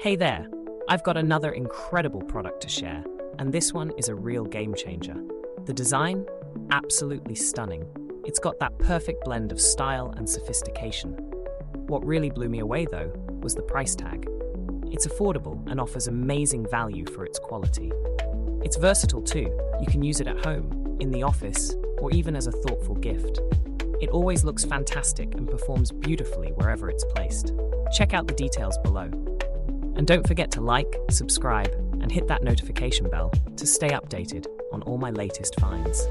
Hey there, I've got another incredible product to share, and this one is a real game changer. The design? Absolutely stunning. It's got that perfect blend of style and sophistication. What really blew me away, though, was the price tag. It's affordable and offers amazing value for its quality. It's versatile too. You can use it at home, in the office, or even as a thoughtful gift. It always looks fantastic and performs beautifully wherever it's placed. Check out the details below. And don't forget to like, subscribe, and hit that notification bell to stay updated on all my latest finds.